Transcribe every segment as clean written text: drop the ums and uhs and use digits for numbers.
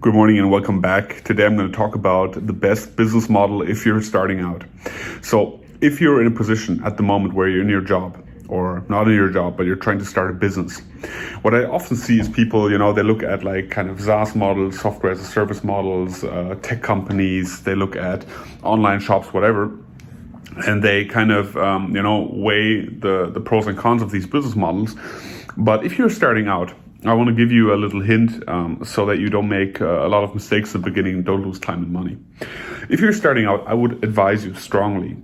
Good morning and welcome back. Today I'm going to talk about the best business model if you're starting out. So if you're in a position at the moment where you're in your job, or not in your job, but you're trying to start a business, what I often see is people, they look at like kind of SaaS models, software as a service models, tech companies, they look at online shops, whatever, and they kind of, weigh the pros and cons of these business models. But if you're starting out, I want to give you a little hint so that you don't make a lot of mistakes at the beginning and don't lose time and money. If you're starting out, I would advise you strongly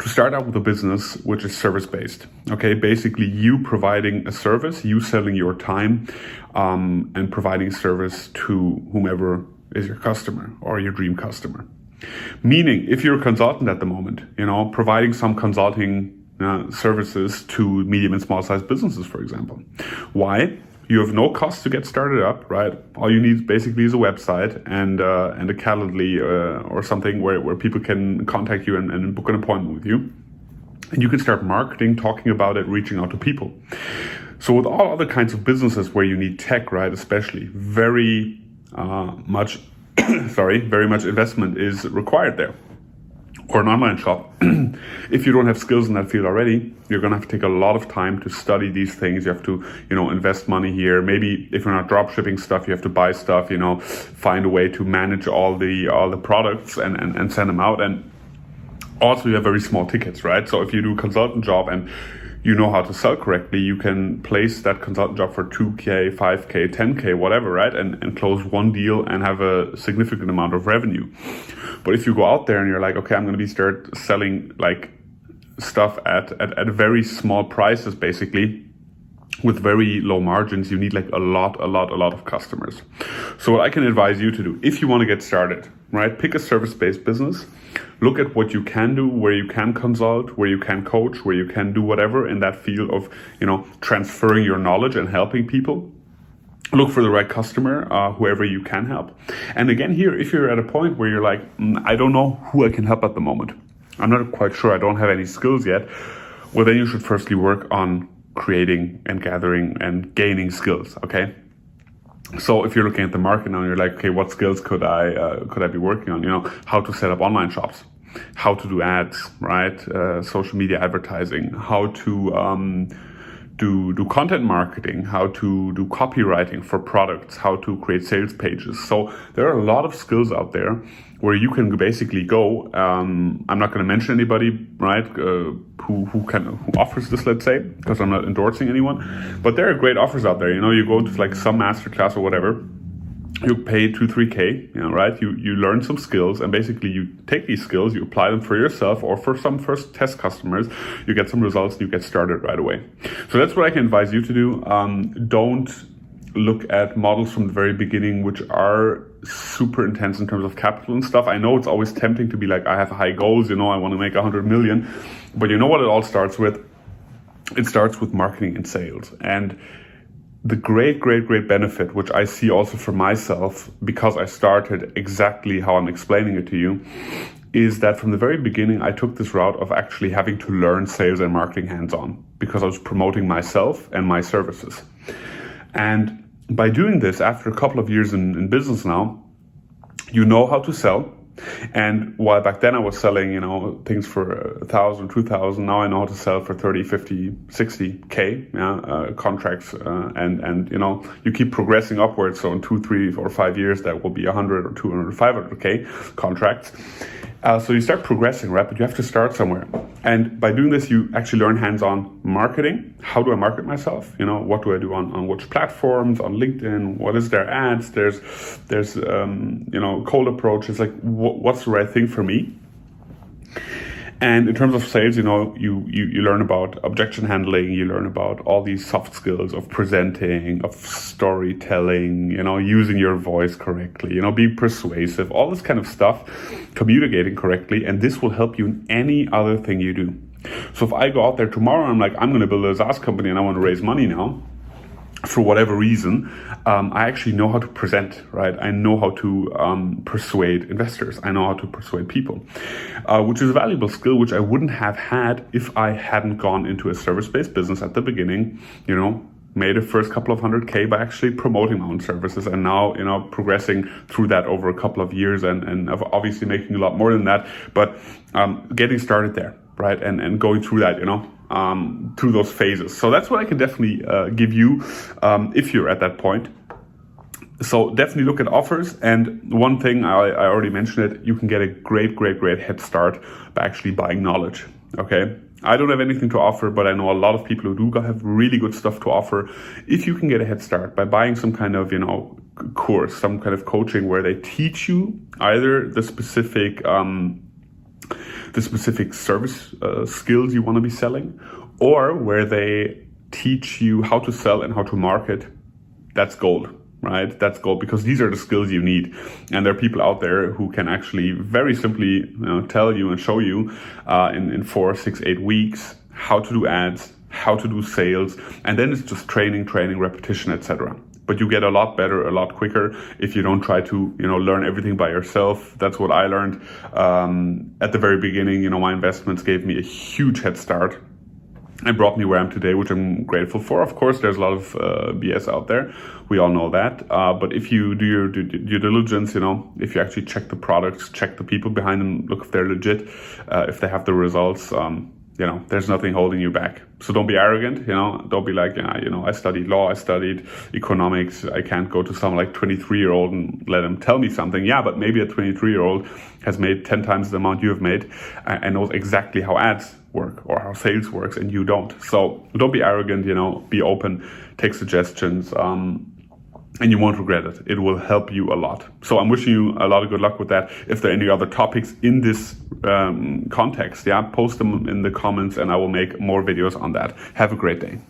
to start out with a business which is service-based. Okay, basically you providing a service, you selling your time and providing service to whomever is your customer or your dream customer. Meaning, if you're a consultant at the moment, providing some consulting services to medium and small sized businesses, for example. Why? You have no cost to get started up, right? All you need basically is a website and a Calendly or something where people can contact you and book an appointment with you. And you can start marketing, talking about it, reaching out to people. So with all other kinds of businesses where you need tech, right, especially very much investment is required there. Or an online shop, if you don't have skills in that field already, you're going to have to take a lot of time to study these things. You have to, invest money here. Maybe if you're not drop shipping stuff, you have to buy stuff, find a way to manage all the products and send them out. And also you have very small tickets, right? So if you do a consultant job and you know how to sell correctly, you can place that consultant job for 2K, 5K, 10K, whatever, right? And close one deal and have a significant amount of revenue. But if you go out there and you're like, okay, I'm going to start selling like stuff at very small prices, basically, with very low margins, you need like a lot of customers. So what I can advise you to do, if you want to get started, right, pick a service-based business, look at what you can do, where you can consult, where you can coach, where you can do whatever in that field of, transferring your knowledge and helping people. Look for the right customer, whoever you can help. And again, here, if you're at a point where you're like, I don't know who I can help at the moment, I'm not quite sure, I don't have any skills yet, well, then you should firstly work on creating and gathering and gaining skills, okay? So if you're looking at the market now and you're like, okay, what skills could I be working on? How to set up online shops, how to do ads, right? Social media advertising, how to do content marketing, how to do copywriting for products, how to create sales pages. So there are a lot of skills out there where you can basically go. I'm not going to mention anybody, right, who offers this, let's say, because I'm not endorsing anyone. But there are great offers out there. You go to like some masterclass or whatever. You pay 2-3K, right? You learn some skills, and basically you take these skills, you apply them for yourself or for some first test customers, you get some results, and you get started right away. So that's what I can advise you to do. Don't look at models from the very beginning, which are super intense in terms of capital and stuff. I know it's always tempting to be like, I have high goals, I want to make 100 million, but you know what it all starts with? It starts with marketing and sales. And the great benefit, which I see also for myself, because I started exactly how I'm explaining it to you, is that from the very beginning, I took this route of actually having to learn sales and marketing hands-on because I was promoting myself and my services. And by doing this, after a couple of years in business now, you know how to sell. And while back then I was selling, things for 1,000, 2,000, now I know how to sell for 30, 50, 60K contracts. And you keep progressing upwards. So in 2, 3, or 5 years, that will be 100 or 200, 500K contracts. So you start progressing, right? But you have to start somewhere. And by doing this, you actually learn hands-on marketing. How do I market myself? What do I do on which platforms, on LinkedIn? What is their ads? There's cold approach. It's like, what's the right thing for me? And in terms of sales, you learn about objection handling, you learn about all these soft skills of presenting, of storytelling, using your voice correctly, being persuasive, all this kind of stuff, communicating correctly, and this will help you in any other thing you do. So if I go out there tomorrow, I'm like, I'm going to build a SaaS company and I want to raise money now, for whatever reason, I actually know how to present, right? I know how to persuade investors. I know how to persuade people, which is a valuable skill, which I wouldn't have had if I hadn't gone into a service-based business at the beginning, made the first couple of 100K by actually promoting my own services, and now, progressing through that over a couple of years, and obviously making a lot more than that, but getting started there, right? And going through that, through those phases. So that's what I can definitely give you if you're at that point. So definitely look at offers. And one thing, I already mentioned it, you can get a great head start by actually buying knowledge, okay? I don't have anything to offer, but I know a lot of people who do have really good stuff to offer. If you can get a head start by buying some kind of, course, some kind of coaching where they teach you either the specific service skills you want to be selling, or where they teach you how to sell and how to market, that's gold. Right? That's gold, because these are the skills you need. And there are people out there who can actually very simply tell you and show you in 4, 6, 8 weeks how to do ads, how to do sales, and then it's just training, repetition, etc. But you get a lot better, a lot quicker if you don't try to, learn everything by yourself. That's what I learned at the very beginning. My investments gave me a huge head start and brought me where I am today, which I'm grateful for. Of course, there's a lot of BS out there. We all know that. But if you do your due diligence, if you actually check the products, check the people behind them, look if they're legit, if they have the results, there's nothing holding you back. So don't be arrogant, don't be like, I studied law, I studied economics. I can't go to some like 23-year-old and let him tell me something. Yeah, but maybe a 23-year-old has made 10 times the amount you have made and knows exactly how ads work or how sales works, and you don't. So don't be arrogant, be open, take suggestions, and you won't regret it. It will help you a lot. So I'm wishing you a lot of good luck with that. If there are any other topics in this context, post them in the comments and I will make more videos on that. Have a great day.